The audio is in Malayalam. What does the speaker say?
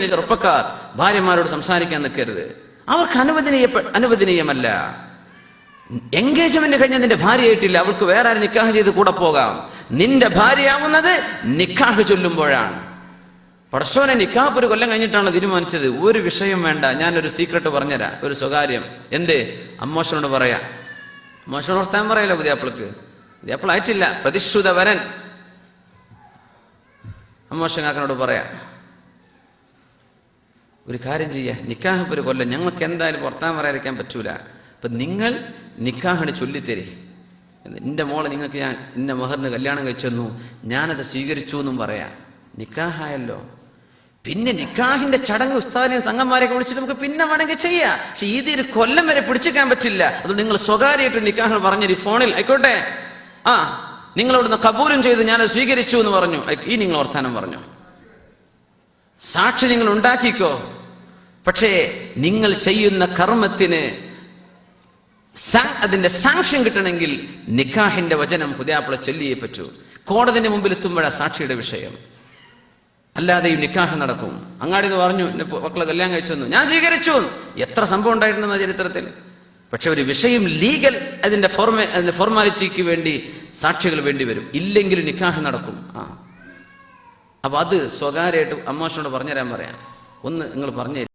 ചെറുപ്പക്കാർ ഭാര്യമാരോട് സംസാരിക്കാൻ നിൽക്കരുത്. അവർക്ക് അനുവദനീയമല്ല. എൻഗേജ്മെന്റ് കഴിഞ്ഞ നിന്റെ ഭാര്യയായിട്ടില്ല, അവൾക്ക് വേറെ ആരും നിക്കാഹ് ചെയ്ത് കൂടെ പോകാം. നിന്റെ ഭാര്യയാവുന്നത് നിക്കാഹ് ചൊല്ലുമ്പോഴാണ്. പടച്ചോനെ നിക്കാഹ് ഒരു കൊല്ലം കഴിഞ്ഞിട്ടാണ് തീരുമാനിച്ചത്. ഒരു വിഷയം വേണ്ട, ഞാനൊരു സീക്രട്ട് പറഞ്ഞുതരാം, ഒരു സ്വകാര്യം. എന്തേ? അമ്മോശനോട് പറയാ. അമ്മോശനോട് വർത്താൻ പറയല്ലോ പുതിയാപ്പിളക്ക്. പുതിയാപ്പിളായിട്ടില്ല, പ്രതിശ്രുത വരൻ. അമ്മോശനാക്കനോട് പറയാ, ഒരു കാര്യം ചെയ്യാ, നിക്കാഹ് ഒരു കൊല്ലം ഞങ്ങൾക്ക് എന്തായാലും വർത്താൻ പറയാതിരിക്കാൻ പറ്റൂല. അപ്പൊ നിങ്ങൾ നിക്കാഹിന് ചൊല്ലിത്തരി. എന്റെ മോളെ നിങ്ങൾക്ക് ഞാൻ ഇന്ന മഹറിന് കല്യാണം കഴിച്ചെന്നു, ഞാനത് സ്വീകരിച്ചു എന്നും പറയാം. നിക്കാഹായല്ലോ. പിന്നെ നിക്കാഹിന്റെ ചടങ്ങ് ഉസ്താദിനെയും സംഘന്മാരെയൊക്കെ വിളിച്ചിട്ട് നമുക്ക് പിന്നെ വേണമെങ്കിൽ ചെയ്യാം. പക്ഷെ ഇതൊരു കൊല്ലം വരെ പിടിച്ചേക്കാൻ പറ്റില്ല. അതുകൊണ്ട് നിങ്ങൾ സ്വകാര്യമായിട്ട് നിക്കാഹ് പറഞ്ഞൊരു ഫോണിൽ ആയിക്കോട്ടെ, നിങ്ങളവിടുന്ന് കബൂലും ചെയ്തു, ഞാനത് സ്വീകരിച്ചു എന്ന് പറഞ്ഞു. ഈ നിങ്ങൾ വർത്താനം പറഞ്ഞു, സാക്ഷി നിങ്ങൾ ഉണ്ടാക്കിക്കോ. പക്ഷേ നിങ്ങൾ ചെയ്യുന്ന കർമ്മത്തിന് അതിന്റെ സാക്ഷ്യം കിട്ടണമെങ്കിൽ നിക്കാഹിന്റെ വചനം പുതിയാപ്പിള ചൊല്ലിയേ പറ്റൂ. കോടതിന്റെ മുമ്പിൽ എത്തുമ്പോഴാണ് സാക്ഷിയുടെ വിഷയം. അല്ലാതെ ഈ നിക്കാഹ് നടക്കും. അങ്ങാടി നിന്ന് പറഞ്ഞു, എന്റെ മക്കളെ കല്യാണം കഴിച്ചു, ഞാൻ സ്വീകരിച്ചു. എത്ര സംഭവം ഉണ്ടായിട്ടുണ്ടെന്ന ചരിത്രത്തിൽ. പക്ഷെ ഒരു വിഷയം ലീഗൽ, അതിന്റെ ഫോർമാലിറ്റിക്ക് വേണ്ടി സാക്ഷികൾ വേണ്ടി വരും. ഇല്ലെങ്കിലും നിക്കാഹ് നടക്കും. അപ്പൊ അത് സ്വകാര്യമായിട്ട് അമ്മോശനോട് പറഞ്ഞുതരാൻ പറയാം. ഒന്ന് നിങ്ങൾ പറഞ്ഞു